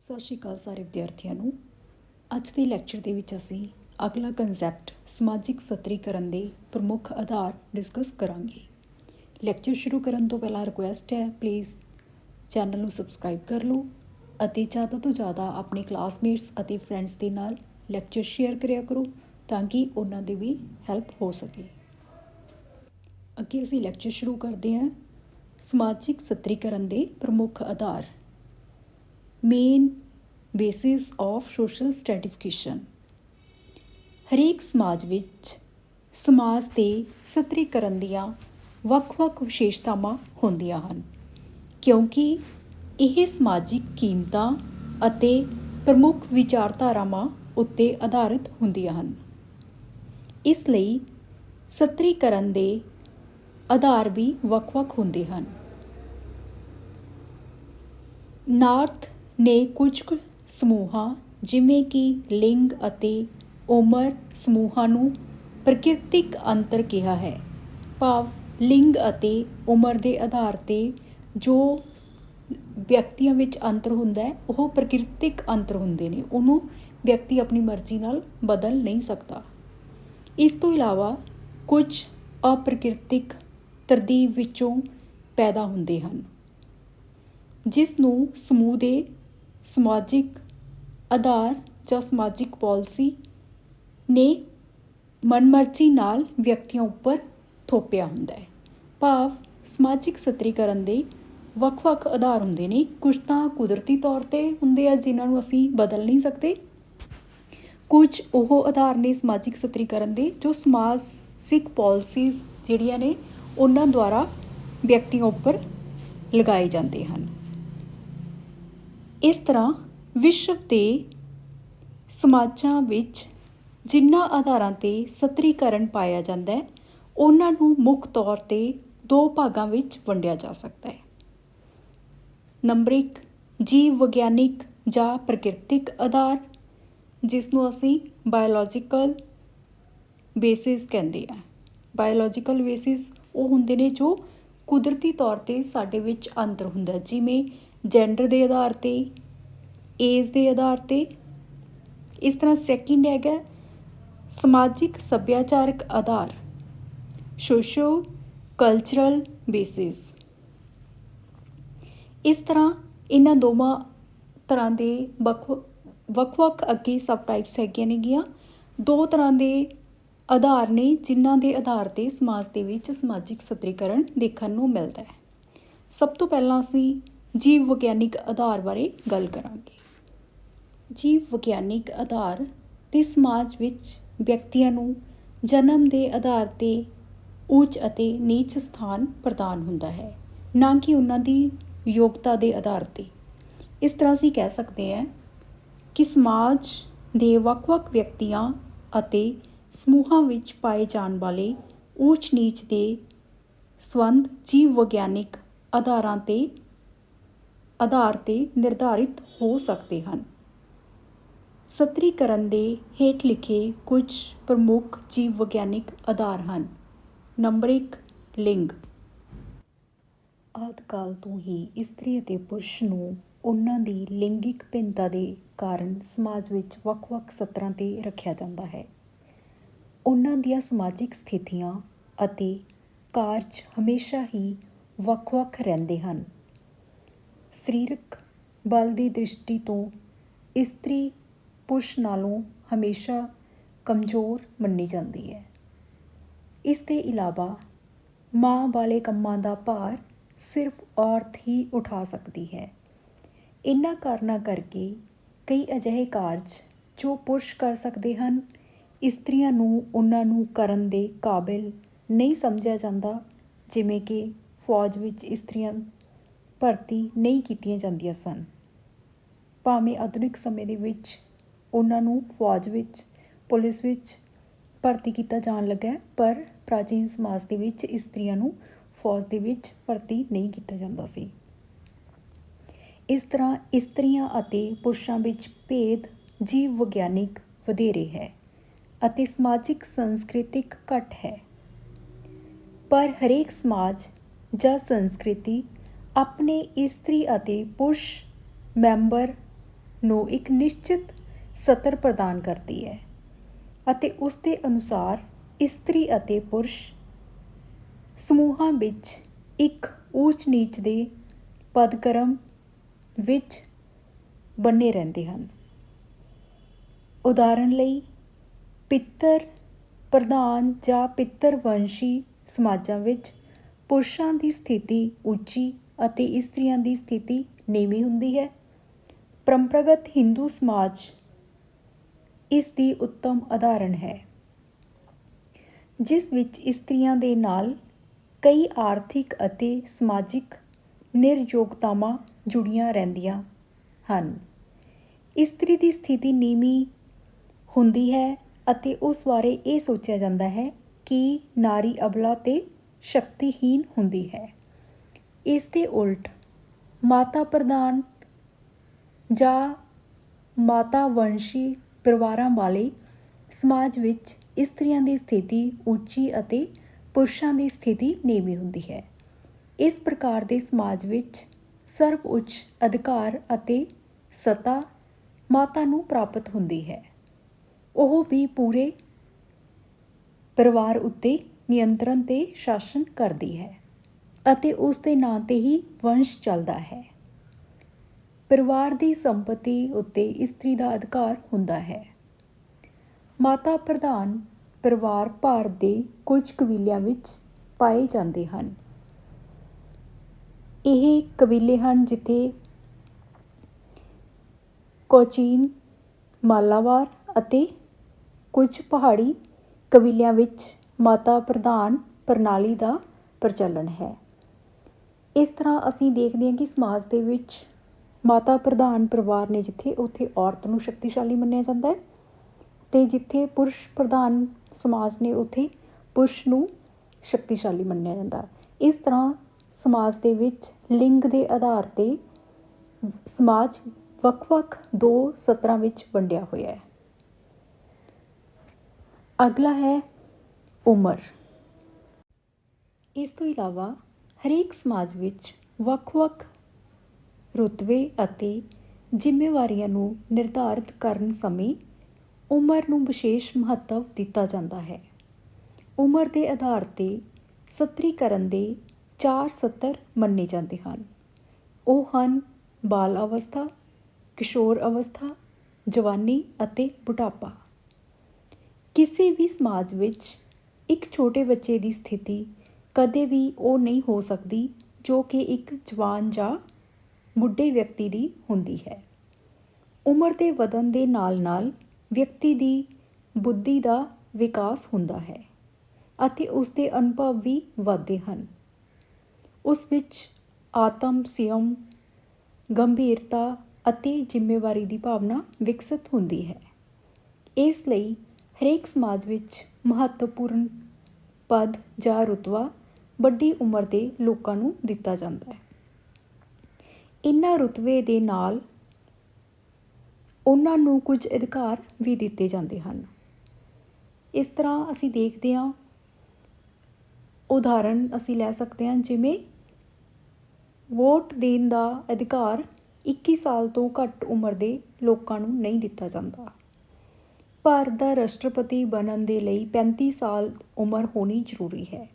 ਸਤਿ ਸ਼੍ਰੀ ਅਕਾਲ ਸਾਰੇ ਵਿਦਿਆਰਥੀਆਂ ਨੂੰ। ਅੱਜ ਦੇ ਲੈਕਚਰ ਦੇ ਵਿੱਚ ਅਸੀਂ ਅਗਲਾ ਕਨਸੈਪਟ ਸਮਾਜਿਕ ਸਤਰੀਕਰਨ ਦੇ ਪ੍ਰਮੁੱਖ ਆਧਾਰ ਡਿਸਕਸ ਕਰਾਂਗੇ। ਲੈਕਚਰ ਸ਼ੁਰੂ ਕਰਨ ਤੋਂ ਪਹਿਲਾਂ ਰਿਕੁਐਸਟ ਹੈ, ਪਲੀਜ਼ ਚੈਨਲ ਨੂੰ ਸਬਸਕ੍ਰਾਈਬ ਕਰ ਲਓ ਅਤੇ ਜ਼ਿਆਦਾ ਤੋਂ ਜ਼ਿਆਦਾ ਆਪਣੇ ਕਲਾਸਮੇਟਸ ਅਤੇ ਫਰੈਂਡਸ ਦੇ ਨਾਲ ਲੈਕਚਰ ਸ਼ੇਅਰ ਕਰਿਆ ਕਰੋ ਤਾਂ ਕਿ ਉਹਨਾਂ ਦੀ ਵੀ ਹੈਲਪ ਹੋ ਸਕੇ। ਅੱਗੇ ਅਸੀਂ ਲੈਕਚਰ ਸ਼ੁਰੂ ਕਰਦੇ ਹਾਂ। ਸਮਾਜਿਕ ਸਤਰੀਕਰਨ ਦੇ ਪ੍ਰਮੁੱਖ ਆਧਾਰ। Main basis of social stratification. ਹਰੇਕ ਸਮਾਜ ਵਿੱਚ ਸਮਾਜ ਦੇ ਸਤਰੀਕਰਨ ਦੀਆਂ ਵੱਖ-ਵੱਖ ਵਿਸ਼ੇਸ਼ਤਾਵਾਂ ਹੁੰਦੀਆਂ ਹਨ, ਕਿਉਂਕਿ ਇਹ ਸਮਾਜਿਕ ਕੀਮਤਾਂ ਅਤੇ ਪ੍ਰਮੁੱਖ ਵਿਚਾਰਧਾਰਾਵਾਂ ਉੱਤੇ ਆਧਾਰਿਤ ਹੁੰਦੀਆਂ ਹਨ। ਇਸ ਲਈ ਸਤਰੀਕਰਨ ਦੇ ਆਧਾਰ ਵੀ ਵੱਖ-ਵੱਖ ਹੁੰਦੇ ਹਨ। ਨਾਰਥ ਨੇ ਕੁਝ ਕੁ ਸਮੂਹਾਂ ਜਿਵੇਂ ਕਿ ਲਿੰਗ ਅਤੇ ਉਮਰ ਸਮੂਹਾਂ ਨੂੰ ਪ੍ਰਕਿਰਤਿਕ ਅੰਤਰ ਕਿਹਾ ਹੈ, ਭਾਵ ਲਿੰਗ ਅਤੇ ਉਮਰ ਦੇ ਆਧਾਰ 'ਤੇ ਜੋ ਵਿਅਕਤੀਆਂ ਵਿੱਚ ਅੰਤਰ ਹੁੰਦਾ ਹੈ ਉਹ ਪ੍ਰਕਿਰਤਿਕ ਅੰਤਰ ਹੁੰਦੇ ਨੇ, ਉਹਨੂੰ ਵਿਅਕਤੀ ਆਪਣੀ ਮਰਜ਼ੀ ਨਾਲ ਬਦਲ ਨਹੀਂ ਸਕਦਾ। ਇਸ ਤੋਂ ਇਲਾਵਾ ਕੁਝ ਅਪ੍ਰਕਿਰਤਿਕ ਤਰਤੀਬ ਵਿੱਚੋਂ ਪੈਦਾ ਹੁੰਦੇ ਹਨ, ਜਿਸ ਨੂੰ ਸਮੂਹ ਦੇ ਸਮਾਜਿਕ ਆਧਾਰ ਜਾਂ ਸਮਾਜਿਕ ਪਾਲਿਸੀ ਨੇ ਮਨਮਰਜ਼ੀ ਨਾਲ ਵਿਅਕਤੀਆਂ ਉੱਪਰ ਥੋਪਿਆ ਹੁੰਦਾ ਹੈ। ਭਾਵ ਸਮਾਜਿਕ ਸਤਰੀਕਰਨ ਦੇ ਵੱਖ-ਵੱਖ ਆਧਾਰ ਹੁੰਦੇ ਨੇ। ਕੁਝ ਤਾਂ ਕੁਦਰਤੀ ਤੌਰ 'ਤੇ ਹੁੰਦੇ ਆ ਜਿਨ੍ਹਾਂ ਨੂੰ ਅਸੀਂ ਬਦਲ ਨਹੀਂ ਸਕਦੇ, ਕੁਝ ਉਹ ਆਧਾਰ ਨੇ ਸਮਾਜਿਕ ਸਤਰੀਕਰਨ ਦੇ ਜੋ ਸਮਾਜਿਕ ਪਾਲਿਸੀਜ਼ ਜਿਹੜੀਆਂ ਨੇ ਉਹਨਾਂ ਦੁਆਰਾ ਵਿਅਕਤੀਆਂ ਉੱਪਰ ਲਗਾਏ ਜਾਂਦੇ ਹਨ। ਇਸ ਤਰ੍ਹਾਂ ਵਿਸ਼ਵ ਦੇ ਸਮਾਜਾਂ ਵਿੱਚ ਜਿਨ੍ਹਾਂ ਆਧਾਰਾਂ 'ਤੇ ਸਤਰੀਕਰਨ ਪਾਇਆ ਜਾਂਦਾ ਹੈ ਉਹਨਾਂ ਨੂੰ ਮੁੱਖ ਤੌਰ 'ਤੇ ਦੋ ਭਾਗਾਂ ਵਿੱਚ ਵੰਡਿਆ ਜਾ ਸਕਦਾ ਹੈ। ਨੰਬਰ 1 ਜੀਵ ਵਿਗਿਆਨਿਕ ਜਾਂ ਪ੍ਰਕਿਰਤਿਕ ਆਧਾਰ, ਜਿਸ ਨੂੰ ਅਸੀਂ ਬਾਇਓਲੋਜੀਕਲ ਬੇਸਿਸ ਕਹਿੰਦੇ ਆ। ਬਾਇਓਲੋਜੀਕਲ ਬੇਸਿਸ ਉਹ ਹੁੰਦੇ ਨੇ ਜੋ ਕੁਦਰਤੀ ਤੌਰ 'ਤੇ ਸਾਡੇ ਵਿੱਚ ਅੰਤਰ ਹੁੰਦਾ, ਜਿਵੇਂ ਜੈਂਡਰ ਦੇ ਆਧਾਰ 'ਤੇ, ਏਜ ਦੇ ਆਧਾਰ 'ਤੇ। ਇਸ ਤਰ੍ਹਾਂ ਸੈਕਿੰਡ ਹੈਗਾ ਸਮਾਜਿਕ ਸੱਭਿਆਚਾਰਕ ਆਧਾਰ, ਸੋਸ਼ੋ ਕਲਚਰਲ ਬੇਸਿਸ। ਇਸ ਤਰ੍ਹਾਂ ਇਹਨਾਂ ਦੋਵਾਂ ਤਰ੍ਹਾਂ ਦੇ ਵੱਖ-ਵੱਖ ਅੱਗੇ ਸਬ ਟਾਈਪਸ ਹੈਗੀਆਂ ਨੇਗੀਆਂ। ਦੋ ਤਰ੍ਹਾਂ ਦੇ ਆਧਾਰ ਨੇ ਜਿਨ੍ਹਾਂ ਦੇ ਆਧਾਰ 'ਤੇ ਸਮਾਜ ਦੇ ਵਿੱਚ ਸਮਾਜਿਕ ਸਤਰੀਕਰਨ ਦੇਖਣ ਨੂੰ ਮਿਲਦਾ ਹੈ। ਸਭ ਤੋਂ ਪਹਿਲਾਂ ਅਸੀਂ ਜੀਵ ਵਿਗਿਆਨਿਕ ਆਧਾਰ ਬਾਰੇ ਗੱਲ ਕਰਾਂਗੇ। ਜੀਵ ਵਿਗਿਆਨਿਕ ਆਧਾਰ 'ਤੇ ਸਮਾਜ ਵਿੱਚ ਵਿਅਕਤੀਆਂ ਨੂੰ ਜਨਮ ਦੇ ਆਧਾਰ 'ਤੇ ਉੱਚ ਅਤੇ ਨੀਚ ਸਥਾਨ ਪ੍ਰਦਾਨ ਹੁੰਦਾ ਹੈ, ਨਾ ਕਿ ਉਹਨਾਂ ਦੀ ਯੋਗਤਾ ਦੇ ਆਧਾਰ 'ਤੇ। ਇਸ ਤਰ੍ਹਾਂ ਅਸੀਂ ਕਹਿ ਸਕਦੇ ਹਾਂ ਕਿ ਸਮਾਜ ਦੇ ਵੱਖ-ਵੱਖ ਵਿਅਕਤੀਆਂ ਅਤੇ ਸਮੂਹਾਂ ਵਿੱਚ ਪਾਏ ਜਾਣ ਵਾਲੇ ਉੱਚ ਨੀਚ ਦੇ ਸੰਬੰਧ ਜੀਵ ਵਿਗਿਆਨਿਕ ਆਧਾਰ 'ਤੇ ਨਿਰਧਾਰਿਤ ਹੋ ਸਕਦੇ ਹਨ। ਸਤਰੀਕਰਨ ਦੇ ਹੇਠ ਲਿਖੇ ਕੁਝ ਪ੍ਰਮੁੱਖ ਜੀਵ ਵਿਗਿਆਨਿਕ ਆਧਾਰ ਹਨ। ਨੰਬਰ 1 ਲਿੰਗ। ਆਦਿ ਕਾਲ ਤੋਂ ਹੀ ਇਸਤਰੀ ਅਤੇ ਪੁਰਸ਼ ਨੂੰ ਉਹਨਾਂ ਦੀ ਲਿੰਗਿਕ ਭਿੰਨਤਾ ਦੇ ਕਾਰਨ ਸਮਾਜ ਵਿੱਚ ਵੱਖ-ਵੱਖ ਸਤਰਾਂ 'ਤੇ ਰੱਖਿਆ ਜਾਂਦਾ ਹੈ। ਉਹਨਾਂ ਦੀਆਂ ਸਮਾਜਿਕ ਸਥਿਤੀਆਂ ਅਤੇ ਕਾਰਜ ਹਮੇਸ਼ਾ ਹੀ ਵੱਖ-ਵੱਖ ਰਹਿੰਦੇ ਹਨ। ਸਰੀਰਕ ਬਲ ਦੀ ਦ੍ਰਿਸ਼ਟੀ ਤੋਂ ਇਸਤਰੀ ਪੁਰਸ਼ ਨਾਲੋਂ ਹਮੇਸ਼ਾ ਕਮਜ਼ੋਰ ਮੰਨੀ ਜਾਂਦੀ ਹੈ। ਇਸ ਦੇ ਇਲਾਵਾ ਮਾਂ ਵਾਲੇ ਕੰਮਾਂ ਦਾ ਭਾਰ ਸਿਰਫ ਔਰਤ ਹੀ ਉਠਾ ਸਕਦੀ ਹੈ। ਇਹਨਾਂ ਕਾਰਨਾਂ ਕਰਕੇ ਕਈ ਅਜਿਹੇ ਕਾਰਜ ਜੋ ਪੁਰਸ਼ ਕਰ ਸਕਦੇ ਹਨ, ਇਸਤਰੀਆਂ ਨੂੰ ਉਹਨਾਂ ਨੂੰ ਕਰਨ ਦੇ ਕਾਬਿਲ ਨਹੀਂ ਸਮਝਿਆ ਜਾਂਦਾ, ਜਿਵੇਂ ਕਿ ਫੌਜ ਵਿੱਚ ਇਸਤਰੀਆਂ ਭਰਤੀ ਨਹੀਂ ਕੀਤੀਆਂ ਜਾਂਦੀਆਂ ਸਨ। ਭਾਵੇਂ ਆਧੁਨਿਕ ਸਮੇਂ ਦੇ ਵਿੱਚ ਉਹਨਾਂ ਨੂੰ ਫੌਜ ਵਿੱਚ, ਪੁਲਿਸ ਵਿੱਚ ਭਰਤੀ ਕੀਤਾ ਜਾਣ ਲੱਗਾ, ਪਰ ਪ੍ਰਾਚੀਨ ਸਮਾਜ ਦੇ ਵਿੱਚ ਇਸਤਰੀਆਂ ਨੂੰ ਫੌਜ ਦੇ ਵਿੱਚ ਭਰਤੀ ਨਹੀਂ ਕੀਤਾ ਜਾਂਦਾ ਸੀ। ਇਸ ਤਰ੍ਹਾਂ ਇਸਤਰੀਆਂ ਅਤੇ ਪੁਰਸ਼ਾਂ ਵਿੱਚ ਭੇਦ ਜੀਵ ਵਿਗਿਆਨਿਕ ਵਧੇਰੇ ਹੈ ਅਤੇ ਸਮਾਜਿਕ ਸੰਸਕ੍ਰਿਤਿਕ ਘੱਟ ਹੈ। ਪਰ ਹਰੇਕ ਸਮਾਜ ਜਾਂ ਸੰਸਕ੍ਰਿਤੀ ਆਪਣੇ ਇਸਤਰੀ ਅਤੇ ਪੁਰਸ਼ ਮੈਂਬਰ ਨੂੰ ਇੱਕ ਨਿਸ਼ਚਿਤ ਸਤਰ ਪ੍ਰਦਾਨ ਕਰਦੀ ਹੈ ਅਤੇ ਉਸ ਦੇ ਅਨੁਸਾਰ ਇਸਤਰੀ ਅਤੇ ਪੁਰਸ਼ ਸਮੂਹਾਂ ਵਿੱਚ ਇੱਕ ਊਚ ਨੀਚ ਦੇ ਪਦਕ੍ਰਮ ਵਿੱਚ ਬਣੇ ਰਹਿੰਦੇ ਹਨ। ਉਦਾਹਰਨ ਲਈ ਪਿੱਤਰ ਪ੍ਰਧਾਨ ਜਾਂ ਪਿੱਤਰ ਵੰਸ਼ੀ ਸਮਾਜਾਂ ਵਿੱਚ ਪੁਰਸ਼ਾਂ ਦੀ ਸਥਿਤੀ ਉੱਚੀ ਅਤੇ ਇਸਤਰੀਆਂ ਦੀ ਸਥਿਤੀ ਨੀਵੀਂ ਹੁੰਦੀ ਹੈ। ਪਰੰਪਰਾਗਤ ਹਿੰਦੂ ਸਮਾਜ ਇਸ ਦੀ ਉੱਤਮ ਉਦਾਹਰਣ ਹੈ, ਜਿਸ ਵਿੱਚ ਇਸਤਰੀਆਂ ਦੇ ਨਾਲ ਕਈ ਆਰਥਿਕ ਅਤੇ ਸਮਾਜਿਕ ਨਿਰਯੋਗਤਾਵਾਂ ਜੁੜੀਆਂ ਰਹਿੰਦੀਆਂ ਹਨ। ਇਸਤਰੀ ਦੀ ਸਥਿਤੀ ਨੀਵੀਂ ਹੁੰਦੀ ਹੈ ਅਤੇ ਉਸ ਬਾਰੇ ਇਹ ਸੋਚਿਆ ਜਾਂਦਾ ਹੈ ਕਿ ਨਾਰੀ ਅਬਲਾ ਅਤੇ ਸ਼ਕਤੀਹੀਨ ਹੁੰਦੀ ਹੈ। ਇਸ ਦੇ ਉਲਟ ਮਾਤਾ ਪ੍ਰਧਾਨ ਜਾਂ ਮਾਤਾ ਵੰਸ਼ੀ ਪਰਿਵਾਰਾਂ ਵਾਲੇ ਸਮਾਜ ਵਿੱਚ ਇਸਤਰੀਆਂ ਦੀ ਸਥਿਤੀ ਉੱਚੀ ਅਤੇ ਪੁਰਸ਼ਾਂ ਦੀ ਸਥਿਤੀ ਨੀਵੀਂ ਹੁੰਦੀ ਹੈ। ਇਸ ਪ੍ਰਕਾਰ ਦੇ ਸਮਾਜ ਵਿੱਚ ਸਰਬ ਉੱਚ ਅਧਿਕਾਰ ਅਤੇ ਸੱਤਾ ਮਾਤਾ ਨੂੰ ਪ੍ਰਾਪਤ ਹੁੰਦੀ ਹੈ। ਉਹ ਵੀ ਪੂਰੇ ਪਰਿਵਾਰ ਉੱਤੇ ਨਿਯੰਤਰਣ ਤੇ ਸ਼ਾਸਨ ਕਰਦੀ ਹੈ ਅਤੇ ਉਸ ਦੇ ਨਾਂ 'ਤੇ ਹੀ ਵੰਸ਼ ਚੱਲਦਾ ਹੈ। ਪਰਿਵਾਰ ਦੀ ਸੰਪਤੀ ਉੱਤੇ ਇਸਤਰੀ ਦਾ ਅਧਿਕਾਰ ਹੁੰਦਾ ਹੈ। ਮਾਤਾ ਪ੍ਰਧਾਨ ਪਰਿਵਾਰ ਭਾਰਤ ਦੇ ਕੁਝ ਕਬੀਲਿਆਂ ਵਿੱਚ ਪਾਏ ਜਾਂਦੇ ਹਨ। ਇਹ ਕਬੀਲੇ ਹਨ ਜਿੱਥੇ ਕੋਚੀਨ, ਮਾਲਾਬਾਰ ਅਤੇ ਕੁਝ ਪਹਾੜੀ ਕਬੀਲਿਆਂ ਵਿੱਚ ਮਾਤਾ ਪ੍ਰਧਾਨ ਪ੍ਰਣਾਲੀ ਦਾ ਪ੍ਰਚਲਨ ਹੈ। ਇਸ ਤਰ੍ਹਾਂ ਅਸੀਂ ਦੇਖਦੇ ਹਾਂ ਕਿ ਸਮਾਜ ਦੇ ਵਿੱਚ ਮਾਤਾ ਪ੍ਰਧਾਨ ਪਰਿਵਾਰ ਨੇ ਜਿੱਥੇ, ਉੱਥੇ ਔਰਤ ਨੂੰ ਸ਼ਕਤੀਸ਼ਾਲੀ ਮੰਨਿਆ ਜਾਂਦਾ ਹੈ ਅਤੇ ਜਿੱਥੇ ਪੁਰਸ਼ ਪ੍ਰਧਾਨ ਸਮਾਜ ਨੇ ਉੱਥੇ ਪੁਰਸ਼ ਨੂੰ ਸ਼ਕਤੀਸ਼ਾਲੀ ਮੰਨਿਆ ਜਾਂਦਾ। ਇਸ ਤਰ੍ਹਾਂ ਸਮਾਜ ਦੇ ਵਿੱਚ ਲਿੰਗ ਦੇ ਆਧਾਰ 'ਤੇ ਸਮਾਜ ਵੱਖ-ਵੱਖ ਦੋ ਸਤਰਾਂ ਵਿੱਚ ਵੰਡਿਆ ਹੋਇਆ ਹੈ। ਅਗਲਾ ਹੈ ਉਮਰ। ਇਸ ਤੋਂ ਇਲਾਵਾ ਹਰੇਕ ਸਮਾਜ ਵਿੱਚ ਵੱਖ-ਵੱਖ ਰੁਤਬੇ ਅਤੇ ਜ਼ਿੰਮੇਵਾਰੀਆਂ ਨੂੰ ਨਿਰਧਾਰਿਤ ਕਰਨ ਸਮੇਂ ਉਮਰ ਨੂੰ ਵਿਸ਼ੇਸ਼ ਮਹੱਤਵ ਦਿੱਤਾ ਜਾਂਦਾ ਹੈ। ਉਮਰ ਦੇ ਆਧਾਰ 'ਤੇ ਸਤਰੀਕਰਨ ਦੇ 4 ਸਤਰ ਮੰਨੇ ਜਾਂਦੇ ਹਨ। ਉਹ ਹਨ ਬਾਲ ਅਵਸਥਾ, ਕਿਸ਼ੋਰ ਅਵਸਥਾ, ਜਵਾਨੀ ਅਤੇ ਬੁਢਾਪਾ। ਕਿਸੇ ਵੀ ਸਮਾਜ ਵਿੱਚ ਇੱਕ ਛੋਟੇ ਬੱਚੇ ਦੀ ਸਥਿਤੀ ਕਦੇ ਵੀ ਉਹ ਨਹੀਂ ਹੋ ਸਕਦੀ ਜੋ ਕਿ ਇੱਕ ਜਵਾਨ ਜਾਂ ਬੁੱਢੇ ਵਿਅਕਤੀ ਦੀ ਹੁੰਦੀ ਹੈ। ਉਮਰ ਦੇ ਵਧਣ ਦੇ ਨਾਲ-ਨਾਲ ਵਿਅਕਤੀ ਦੀ ਬੁੱਧੀ ਦਾ ਵਿਕਾਸ ਹੁੰਦਾ ਹੈ ਅਤੇ ਉਸ ਦੇ ਅਨੁਭਵ ਵੀ ਵੱਧਦੇ ਹਨ। ਉਸ ਵਿੱਚ ਆਤਮ ਸੰਯਮ, ਗੰਭੀਰਤਾ ਅਤੇ ਜ਼ਿੰਮੇਵਾਰੀ ਦੀ ਭਾਵਨਾ ਵਿਕਸਿਤ ਹੁੰਦੀ ਹੈ। ਇਸ ਲਈ ਹਰੇਕ ਸਮਾਜ ਵਿੱਚ ਮਹੱਤਵਪੂਰਨ ਪਦ ਜਾਂ ਰੁਤਬਾ ਵੱਡੀ ਉਮਰ ਦੇ ਲੋਕਾਂ ਨੂੰ ਦਿੱਤਾ ਜਾਂਦਾ ਹੈ। ਇਹਨਾਂ ਰੁਤਬੇ ਦੇ ਨਾਲ ਉਹਨਾਂ ਨੂੰ ਕੁਝ ਅਧਿਕਾਰ ਵੀ ਦਿੱਤੇ ਜਾਂਦੇ ਹਨ। ਇਸ ਤਰ੍ਹਾਂ ਅਸੀਂ ਦੇਖਦੇ ਹਾਂ, ਉਦਾਹਰਣ ਅਸੀਂ ਲੈ ਸਕਦੇ ਹਾਂ, ਜਿਵੇਂ ਵੋਟ ਦੇਣ ਦਾ ਅਧਿਕਾਰ 21 ਸਾਲ ਤੋਂ ਘੱਟ ਉਮਰ ਦੇ ਲੋਕਾਂ ਨੂੰ ਨਹੀਂ ਦਿੱਤਾ ਜਾਂਦਾ। ਭਾਰਤ ਦਾ ਰਾਸ਼ਟਰਪਤੀ ਬਣਨ ਦੇ ਲਈ 35 ਸਾਲ ਉਮਰ ਹੋਣੀ ਜ਼ਰੂਰੀ ਹੈ।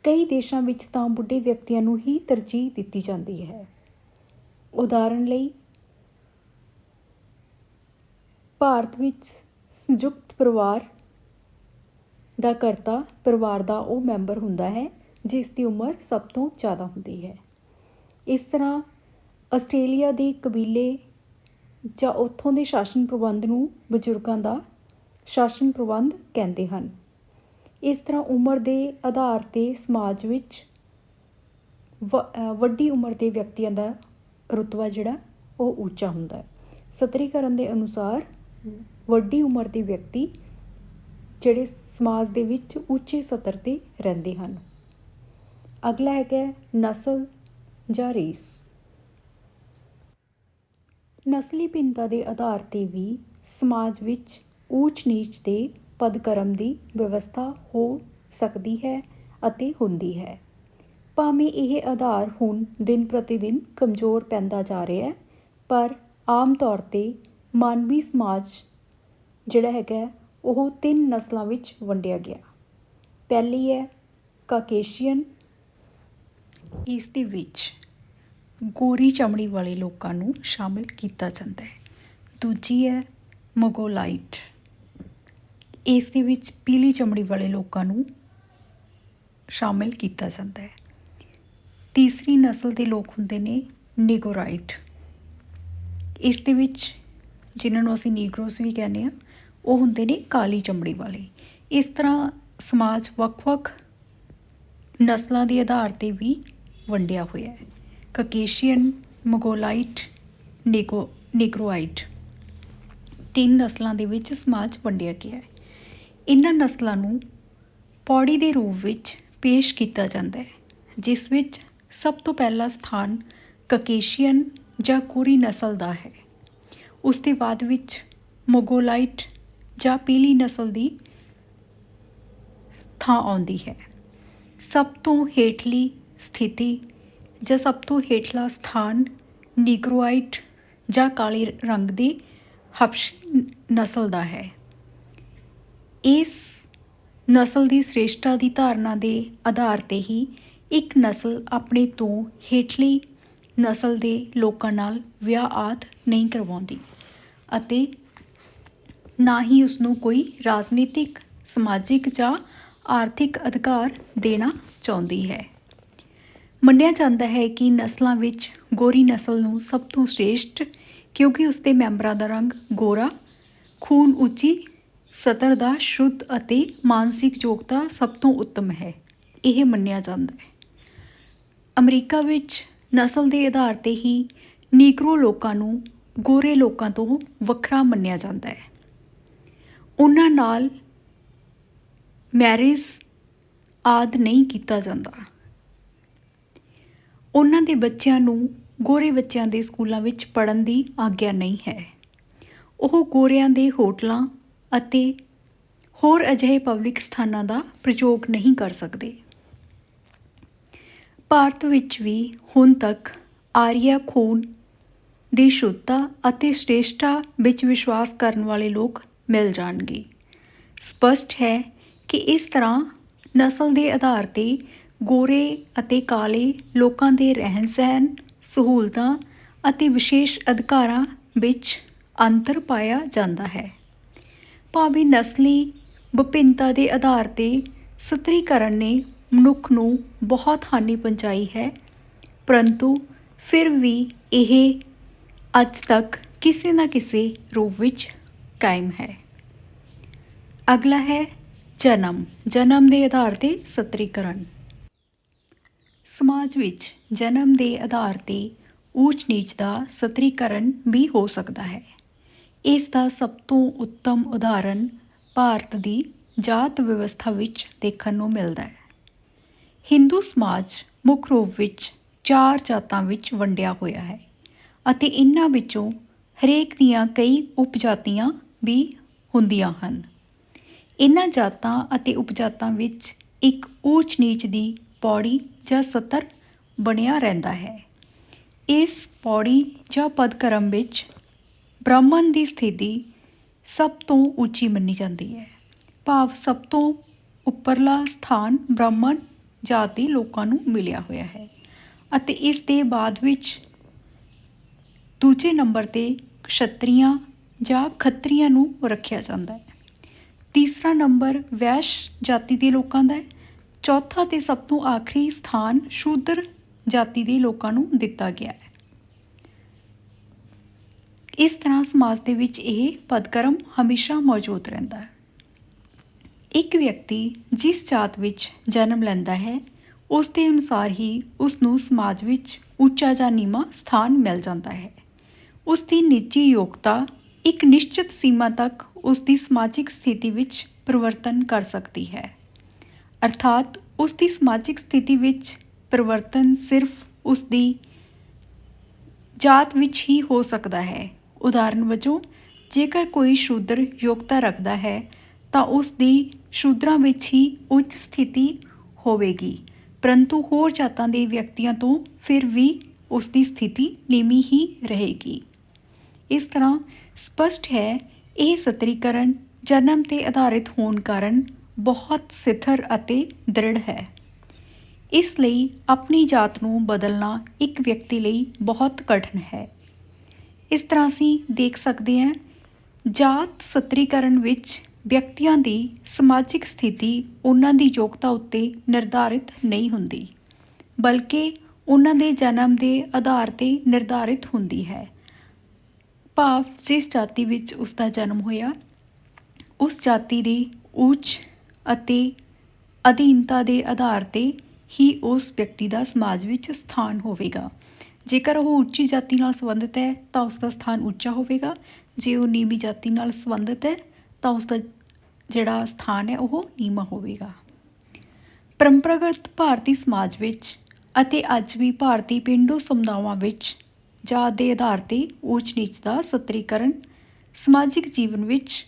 ਕਈ ਦੇਸ਼ਾਂ ਵਿੱਚ ਤਾਂ ਬੁੱਢੇ ਵਿਅਕਤੀਆਂ ਨੂੰ ਹੀ ਤਰਜੀਹ ਦਿੱਤੀ ਜਾਂਦੀ ਹੈ। ਉਦਾਹਰਣ ਲਈ ਭਾਰਤ ਵਿੱਚ ਸੰਯੁਕਤ ਪਰਿਵਾਰ ਦਾ ਕਰਤਾ ਪਰਿਵਾਰ ਦਾ ਉਹ ਮੈਂਬਰ ਹੁੰਦਾ ਹੈ ਜਿਸ ਦੀ ਉਮਰ ਸਭ ਤੋਂ ਜ਼ਿਆਦਾ ਹੁੰਦੀ ਹੈ। ਇਸ ਤਰ੍ਹਾਂ ਆਸਟ੍ਰੇਲੀਆ ਦੇ ਕਬੀਲੇ ਜਾਂ ਉੱਥੋਂ ਦੇ ਸ਼ਾਸਨ ਪ੍ਰਬੰਧ ਨੂੰ ਬਜ਼ੁਰਗਾਂ ਦਾ ਸ਼ਾਸਨ ਪ੍ਰਬੰਧ ਕਹਿੰਦੇ ਹਨ। ਇਸ ਤਰ੍ਹਾਂ ਉਮਰ ਦੇ ਆਧਾਰ 'ਤੇ ਸਮਾਜ ਵਿੱਚ ਵੱਡੀ ਉਮਰ ਦੇ ਵਿਅਕਤੀਆਂ ਦਾ ਰੁਤਬਾ ਜਿਹੜਾ ਉਹ ਉੱਚਾ ਹੁੰਦਾ ਹੈ। ਸਤਰੀਕਰਨ ਦੇ ਅਨੁਸਾਰ ਵੱਡੀ ਉਮਰ ਦੇ ਵਿਅਕਤੀ ਜਿਹੜੇ ਸਮਾਜ ਦੇ ਵਿੱਚ ਉੱਚੇ ਸਤਰ 'ਤੇ ਰਹਿੰਦੇ ਹਨ। ਅਗਲਾ ਹੈਗਾ ਨਸਲ ਜਾਂ ਰੇਸ। ਨਸਲੀ ਭਿੰਨਤਾ ਦੇ ਆਧਾਰ 'ਤੇ ਵੀ ਸਮਾਜ ਵਿੱਚ ਊਚ ਨੀਚ ਦੇ ਪਦਕ੍ਰਮ ਦੀ ਵਿਵਸਥਾ ਹੋ ਸਕਦੀ ਹੈ ਅਤੇ ਹੁੰਦੀ ਹੈ। ਭਾਵੇਂ ਇਹ ਆਧਾਰ ਹੁਣ ਦਿਨ ਪ੍ਰਤੀ ਦਿਨ ਕਮਜ਼ੋਰ ਪੈਂਦਾ ਜਾ ਰਿਹਾ ਹੈ, ਪਰ ਆਮ ਤੌਰ 'ਤੇ ਮਾਨਵੀ ਸਮਾਜ ਜਿਹੜਾ ਹੈਗਾ ਉਹ 3 ਨਸਲਾਂ ਵਿੱਚ ਵੰਡਿਆ ਗਿਆ। ਪਹਿਲੀ ਹੈ ਕਾਕੇਸ਼ੀਅਨ, ਇਸ ਦੇ ਵਿੱਚ ਗੋਰੀ ਚਮੜੀ ਵਾਲੇ ਲੋਕਾਂ ਨੂੰ ਸ਼ਾਮਿਲ ਕੀਤਾ ਜਾਂਦਾ ਹੈ। ਦੂਜੀ ਹੈ ਮੋਗੋਲਾਈਟ, ਇਸ ਦੇ ਵਿੱਚ ਪੀਲੀ ਚਮੜੀ ਵਾਲੇ ਲੋਕਾਂ ਨੂੰ ਸ਼ਾਮਿਲ ਕੀਤਾ ਜਾਂਦਾ ਹੈ। ਤੀਸਰੀ ਨਸਲ ਦੇ ਲੋਕ ਹੁੰਦੇ ਨੇ ਨੀਗੋਰਾਈਟ, ਇਸ ਦੇ ਵਿੱਚ ਜਿਨ੍ਹਾਂ ਨੂੰ ਅਸੀਂ ਨੀਗਰੋਸ ਵੀ ਕਹਿੰਦੇ ਹਾਂ ਉਹ ਹੁੰਦੇ ਨੇ ਕਾਲੀ ਚਮੜੀ ਵਾਲੇ। ਇਸ ਤਰ੍ਹਾਂ ਸਮਾਜ ਵੱਖ-ਵੱਖ ਨਸਲਾਂ ਦੇ ਆਧਾਰ 'ਤੇ ਵੀ ਵੰਡਿਆ ਹੋਇਆ ਹੈ। ਕਾਕੇਸ਼ੀਅਨ, ਮੋਗੋਲਾਈਟ, ਨੀਗਰੋਆਈਟ 3 ਨਸਲਾਂ ਦੇ ਵਿੱਚ ਸਮਾਜ ਵੰਡਿਆ ਗਿਆ ਹੈ। ਇਹਨਾਂ ਨਸਲਾਂ ਨੂੰ ਪੌੜੀ ਦੇ ਰੂਪ ਵਿੱਚ ਪੇਸ਼ ਕੀਤਾ ਜਾਂਦਾ ਹੈ, ਜਿਸ ਵਿੱਚ ਸਭ ਤੋਂ ਪਹਿਲਾ ਸਥਾਨ ਕਾਕੇਸ਼ੀਅਨ ਜਾਂ ਗੋਰੀ ਨਸਲ ਦਾ ਹੈ। ਉਸ ਦੇ ਬਾਅਦ ਵਿੱਚ ਮੋਗੋਲਾਈਟ ਜਾਂ ਪੀਲੀ ਨਸਲ ਦੀ ਥਾਂ ਆਉਂਦੀ ਹੈ। ਸਭ ਤੋਂ ਹੇਠਲੀ ਸਥਿਤੀ ਜਾਂ ਸਭ ਤੋਂ ਹੇਠਲਾ ਸਥਾਨ ਨੀਗਰੋਆਈਟ ਜਾਂ ਕਾਲੇ ਰੰਗ ਦੀ ਹਬਸ਼ੀ ਨਸਲ ਦਾ ਹੈ। ਇਸ ਨਸਲ ਦੀ ਸ੍ਰੇਸ਼ਟਤਾ ਦੀ ਧਾਰਨਾ ਦੇ ਆਧਾਰ 'ਤੇ ਹੀ ਇੱਕ ਨਸਲ ਆਪਣੇ ਤੋਂ ਹੇਠਲੀ ਨਸਲ ਦੇ ਲੋਕਾਂ ਨਾਲ ਵਿਆਹ ਆਦਿ ਨਹੀਂ ਕਰਵਾਉਂਦੀ ਅਤੇ ਨਾ ਹੀ ਉਸਨੂੰ ਕੋਈ ਰਾਜਨੀਤਿਕ, ਸਮਾਜਿਕ ਜਾਂ ਆਰਥਿਕ ਅਧਿਕਾਰ ਦੇਣਾ ਚਾਹੁੰਦੀ ਹੈ। ਮੰਨਿਆ ਜਾਂਦਾ ਹੈ ਕਿ ਨਸਲਾਂ ਵਿੱਚ ਗੋਰੀ ਨਸਲ ਨੂੰ ਸਭ ਤੋਂ ਸ੍ਰੇਸ਼ਟ, ਕਿਉਂਕਿ ਉਸਦੇ ਮੈਂਬਰਾਂ ਦਾ ਰੰਗ ਗੋਰਾ, ਖੂਨ ਉੱਚੀ ਸਤਰ ਦਾ ਸ਼ੁੱਧ ਅਤੇ ਮਾਨਸਿਕ ਯੋਗਤਾ ਸਭ ਤੋਂ ਉੱਤਮ ਹੈ, ਇਹ ਮੰਨਿਆ ਜਾਂਦਾ ਹੈ। ਅਮਰੀਕਾ ਵਿੱਚ ਨਸਲ ਦੇ ਆਧਾਰ 'ਤੇ ਹੀ ਨੀਗਰੋ ਲੋਕਾਂ ਨੂੰ ਗੋਰੇ ਲੋਕਾਂ ਤੋਂ ਵੱਖਰਾ ਮੰਨਿਆ ਜਾਂਦਾ ਹੈ। ਉਹਨਾਂ ਨਾਲ ਮੈਰਿਜ ਆਦਿ ਨਹੀਂ ਕੀਤਾ ਜਾਂਦਾ। ਉਹਨਾਂ ਦੇ ਬੱਚਿਆਂ ਨੂੰ ਗੋਰੇ ਬੱਚਿਆਂ ਦੇ ਸਕੂਲਾਂ ਵਿੱਚ ਪੜ੍ਹਨ ਦੀ ਆਗਿਆ ਨਹੀਂ ਹੈ। ਉਹ ਗੋਰਿਆਂ ਦੇ ਹੋਟਲਾਂ ਅਤੇ ਹੋਰ ਅਜਿਹੇ ਪਬਲਿਕ ਸਥਾਨਾਂ ਦਾ ਪ੍ਰਯੋਗ ਨਹੀਂ ਕਰ ਸਕਦੇ। ਭਾਰਤ ਵਿੱਚ ਵੀ ਹੁਣ ਤੱਕ ਆਰੀਆ ਖੂਨ ਦੀ ਸ਼ੁੱਧਤਾ ਅਤੇ ਸ੍ਰੇਸ਼ਟਤਾ ਵਿੱਚ ਵਿਸ਼ਵਾਸ ਕਰਨ ਵਾਲੇ ਲੋਕ ਮਿਲ ਜਾਣਗੇ। ਸਪਸ਼ਟ ਹੈ ਕਿ ਇਸ ਤਰ੍ਹਾਂ ਨਸਲ ਦੇ ਆਧਾਰ 'ਤੇ ਗੋਰੇ ਅਤੇ ਕਾਲੇ ਲੋਕਾਂ ਦੇ ਰਹਿਣ-ਸਹਿਣ, ਸਹੂਲਤਾਂ ਅਤੇ ਵਿਸ਼ੇਸ਼ ਅਧਿਕਾਰਾਂ ਵਿੱਚ ਅੰਤਰ ਪਾਇਆ ਜਾਂਦਾ ਹੈ। ਭਾਵੇਂ ਨਸਲੀ ਵਿਭਿੰਨਤਾ ਦੇ ਆਧਾਰ 'ਤੇ ਸਤਰੀਕਰਨ ਨੇ ਮਨੁੱਖ ਨੂੰ ਬਹੁਤ ਹਾਨੀ ਪਹੁੰਚਾਈ ਹੈ, ਪਰੰਤੂ ਫਿਰ ਵੀ ਇਹ ਅੱਜ ਤੱਕ ਕਿਸੇ ਨਾ ਕਿਸੇ ਰੂਪ ਵਿੱਚ ਕਾਇਮ ਹੈ। ਅਗਲਾ ਹੈ ਜਨਮ ਦੇ ਆਧਾਰ 'ਤੇ ਸਤਰੀਕਰਨ। ਸਮਾਜ ਵਿੱਚ ਜਨਮ ਦੇ ਆਧਾਰ 'ਤੇ ਊਚ ਨੀਚ ਦਾ ਸਤਰੀਕਰਨ ਵੀ ਹੋ ਸਕਦਾ ਹੈ। ਇਸ ਦਾ ਸਭ ਤੋਂ ਉੱਤਮ ਉਦਾਹਰਨ ਭਾਰਤ ਦੀ ਜਾਤ ਵਿਵਸਥਾ ਵਿੱਚ ਦੇਖਣ ਨੂੰ ਮਿਲਦਾ ਹੈ। ਹਿੰਦੂ ਸਮਾਜ ਮੁੱਖ ਰੂਪ ਵਿੱਚ 4 ਜਾਤਾਂ ਵਿੱਚ ਵੰਡਿਆ ਹੋਇਆ ਹੈ ਅਤੇ ਇਹਨਾਂ ਵਿੱਚੋਂ ਹਰੇਕ ਦੀਆਂ ਕਈ ਉਪਜਾਤੀਆਂ ਵੀ ਹੁੰਦੀਆਂ ਹਨ। ਇਹਨਾਂ ਜਾਤਾਂ ਅਤੇ ਉਪਜਾਤਾਂ ਵਿੱਚ ਇੱਕ ਊਚ ਨੀਚ ਦੀ ਪੌੜੀ ਜਾਂ ਸਤਰ ਬਣਿਆ ਰਹਿੰਦਾ ਹੈ। ਇਸ ਪੌੜੀ ਜਾਂ ਪਦਕ੍ਰਮ ਵਿੱਚ ਬ੍ਰਾਹਮਣ ਦੀ ਸਥਿਤੀ ਸਭ ਤੋਂ ਉੱਚੀ ਮੰਨੀ ਜਾਂਦੀ ਹੈ, ਭਾਵ ਸਭ ਤੋਂ ਉੱਪਰਲਾ ਸਥਾਨ ਬ੍ਰਾਹਮਣ ਜਾਤ ਦੇ ਲੋਕਾਂ ਨੂੰ ਮਿਲਿਆ ਹੋਇਆ ਹੈ ਅਤੇ ਇਸ ਦੇ ਬਾਅਦ ਵਿੱਚ ਦੂਜੇ ਨੰਬਰ 'ਤੇ ਕਸ਼ਤਰੀਆਂ ਜਾਂ ਖੱਤਰੀਆਂ ਨੂੰ ਰੱਖਿਆ ਜਾਂਦਾ ਹੈ। ਤੀਸਰਾ ਨੰਬਰ ਵੈਸ਼ ਜਾਤੀ ਦੇ ਲੋਕਾਂ ਦਾ ਹੈ। ਚੌਥਾ ਅਤੇ ਸਭ ਤੋਂ ਆਖਰੀ ਸਥਾਨ ਸ਼ੂਦਰ ਜਾਤੀ ਦੇ ਲੋਕਾਂ ਨੂੰ ਦਿੱਤਾ ਗਿਆ ਹੈ। ਇਸ ਤਰ੍ਹਾਂ ਸਮਾਜ ਦੇ ਵਿੱਚ ਇਹ ਪਦਕ੍ਰਮ ਹਮੇਸ਼ਾ ਮੌਜੂਦ ਰਹਿੰਦਾ ਹੈ। ਇੱਕ ਵਿਅਕਤੀ ਜਿਸ ਜਾਤ ਵਿੱਚ ਜਨਮ ਲੈਂਦਾ ਹੈ, ਉਸ ਦੇ ਅਨੁਸਾਰ ਹੀ ਉਸ ਨੂੰ ਸਮਾਜ ਵਿੱਚ ਉੱਚਾ ਜਾਂ ਨੀਵਾਂ ਸਥਾਨ ਮਿਲ ਜਾਂਦਾ ਹੈ। ਉਸ ਦੀ ਨਿੱਜੀ ਯੋਗਤਾ ਇੱਕ ਨਿਸ਼ਚਿਤ ਸੀਮਾ ਤੱਕ ਉਸ ਦੀ ਸਮਾਜਿਕ ਸਥਿਤੀ ਵਿੱਚ ਪਰਿਵਰਤਨ ਕਰ ਸਕਦੀ ਹੈ, ਅਰਥਾਤ ਉਸ ਦੀ ਸਮਾਜਿਕ ਸਥਿਤੀ ਵਿੱਚ ਪਰਿਵਰਤਨ ਸਿਰਫ ਉਸ ਦੀ ਜਾਤ ਵਿੱਚ ਹੀ ਹੋ ਸਕਦਾ ਹੈ। ਉਦਾਹਰਨ ਵਜੋਂ, ਜੇਕਰ ਕੋਈ ਸ਼ੂਦਰ ਯੋਗਤਾ ਰੱਖਦਾ ਹੈ ਤਾਂ ਉਸ ਦੀ ਸ਼ੂਦਰਾਂ ਵਿੱਚ ਹੀ ਉੱਚ ਸਥਿਤੀ ਹੋਵੇਗੀ, ਪਰੰਤੂ ਹੋਰ ਜਾਤਾਂ ਦੇ ਵਿਅਕਤੀਆਂ ਤੋਂ ਫਿਰ ਵੀ ਉਸ ਦੀ ਸਥਿਤੀ ਨੀਵੀਂ ਹੀ ਰਹੇਗੀ। ਇਸ ਤਰ੍ਹਾਂ ਸਪਸ਼ਟ ਹੈ ਇਹ ਸਤਰੀਕਰਨ ਜਨਮ 'ਤੇ ਆਧਾਰਿਤ ਹੋਣ ਕਾਰਨ ਬਹੁਤ ਸਿਥਰ ਅਤੇ ਦ੍ਰਿੜ ਹੈ। ਇਸ ਲਈ ਆਪਣੀ ਜਾਤ ਨੂੰ ਬਦਲਣਾ ਇੱਕ ਵਿਅਕਤੀ ਲਈ ਬਹੁਤ ਕਠਿਨ ਹੈ। ਇਸ ਤਰ੍ਹਾਂ ਅਸੀਂ ਦੇਖ ਸਕਦੇ ਹਾਂ ਜਾਤ ਸਤਰੀਕਰਨ ਵਿੱਚ ਵਿਅਕਤੀਆਂ ਦੀ ਸਮਾਜਿਕ ਸਥਿਤੀ ਉਹਨਾਂ ਦੀ ਯੋਗਤਾ ਉੱਤੇ ਨਿਰਧਾਰਿਤ ਨਹੀਂ ਹੁੰਦੀ, ਬਲਕਿ ਉਹਨਾਂ ਦੇ ਜਨਮ ਦੇ ਆਧਾਰ 'ਤੇ ਨਿਰਧਾਰਿਤ ਹੁੰਦੀ ਹੈ। ਭਾਵ ਜਿਸ ਜਾਤੀ ਵਿੱਚ ਉਸ ਦਾ ਜਨਮ ਹੋਇਆ ਉਸ ਜਾਤੀ ਦੀ ਉੱਚ ਅਤੇ ਅਧੀਨਤਾ ਦੇ ਆਧਾਰ 'ਤੇ ਹੀ ਉਸ ਵਿਅਕਤੀ ਦਾ ਸਮਾਜ ਵਿੱਚ ਸਥਾਨ ਹੋਵੇਗਾ। ਜੇਕਰ ਉਹ ਉੱਚੀ ਜਾਤੀ ਨਾਲ ਸੰਬੰਧਿਤ ਹੈ ਤਾਂ ਉਸ ਦਾ ਸਥਾਨ ਉੱਚਾ ਹੋਵੇਗਾ, ਜੇ ਉਹ ਨੀਵੀਂ ਜਾਤੀ ਨਾਲ ਸੰਬੰਧਿਤ ਹੈ ਤਾਂ ਉਸ ਦਾ ਜਿਹੜਾ ਸਥਾਨ ਹੈ ਉਹ ਨੀਵਾਂ ਹੋਵੇਗਾ। ਪਰੰਪਰਾਗਤ ਭਾਰਤੀ ਸਮਾਜ ਵਿੱਚ ਅਤੇ ਅੱਜ ਵੀ ਭਾਰਤੀ ਪੇਂਡੂ ਸਮੁਦਾਵਾਂ ਵਿੱਚ ਜਾਤ ਦੇ ਆਧਾਰ 'ਤੇ ਊਚ ਨੀਚ ਦਾ ਸਤਰੀਕਰਨ ਸਮਾਜਿਕ ਜੀਵਨ ਵਿੱਚ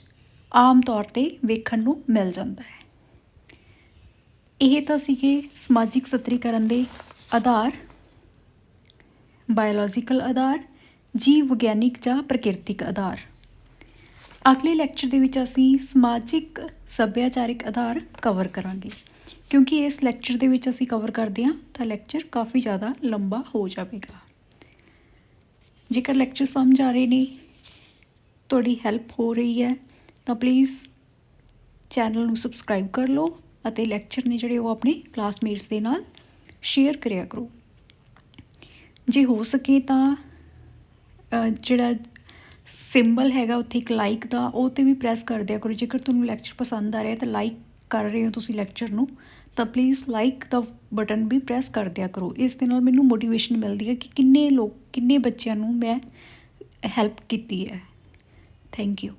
ਆਮ ਤੌਰ 'ਤੇ ਵੇਖਣ ਨੂੰ ਮਿਲ ਜਾਂਦਾ ਹੈ। ਇਹ ਤਾਂ ਸੀਗੇ ਸਮਾਜਿਕ ਸਤਰੀਕਰਨ ਦੇ ਆਧਾਰ, ਬਾਇਓਲੋਜੀਕਲ ਆਧਾਰ, ਜੀਵ ਵਿਗਿਆਨਿਕ ਜਾਂ ਪ੍ਰਕਿਰਤਿਕ ਆਧਾਰ। ਅਗਲੇ ਲੈਕਚਰ ਦੇ ਵਿੱਚ ਅਸੀਂ ਸਮਾਜਿਕ ਸੱਭਿਆਚਾਰਿਕ ਆਧਾਰ ਕਵਰ ਕਰਾਂਗੇ। ਕਿਉਂਕਿ ਇਸ ਲੈਕਚਰ ਦੇ ਵਿੱਚ ਅਸੀਂ ਕਵਰ ਕਰਦੇ ਹਾਂ ਤਾਂ ਲੈਕਚਰ ਕਾਫੀ ਜ਼ਿਆਦਾ ਲੰਬਾ ਹੋ ਜਾਵੇਗਾ। ਜੇਕਰ ਲੈਕਚਰ ਸਮਝ ਆ ਰਹੇ ਨੇ, ਤੁਹਾਡੀ ਹੈਲਪ ਹੋ ਰਹੀ ਹੈ ਤਾਂ ਪਲੀਜ਼ ਚੈਨਲ ਨੂੰ ਸਬਸਕ੍ਰਾਈਬ ਕਰ ਲਓ ਅਤੇ ਲੈਕਚਰ ਨੇ ਜਿਹੜੇ ਉਹ ਆਪਣੇ ਕਲਾਸਮੇਟਸ ਦੇ ਨਾਲ ਸ਼ੇਅਰ ਕਰਿਆ ਕਰੋ। ਜੇ ਹੋ ਸਕੇ ਤਾਂ ਜਿਹੜਾ ਸਿੰਬਲ ਹੈਗਾ ਉੱਥੇ ਇੱਕ ਲਾਈਕ ਦਾ, ਉਹ 'ਤੇ ਵੀ ਪ੍ਰੈਸ ਕਰ ਦਿਆ ਕਰੋ। ਜੇਕਰ ਤੁਹਾਨੂੰ ਲੈਕਚਰ ਪਸੰਦ ਆ ਰਿਹਾ ਤਾਂ ਲਾਈਕ ਕਰ ਰਹੇ ਹੋ ਤੁਸੀਂ ਲੈਕਚਰ ਨੂੰ ਤਾਂ ਪਲੀਜ਼ ਲਾਈਕ ਦਾ ਬਟਨ ਵੀ ਪ੍ਰੈਸ ਕਰ ਦਿਆ ਕਰੋ। ਇਸ ਦੇ ਨਾਲ ਮੈਨੂੰ ਮੋਟੀਵੇਸ਼ਨ ਮਿਲਦੀ ਹੈ ਕਿ ਕਿੰਨੇ ਬੱਚਿਆਂ ਨੂੰ ਮੈਂ ਹੈਲਪ ਕੀਤੀ ਹੈ। Thank you.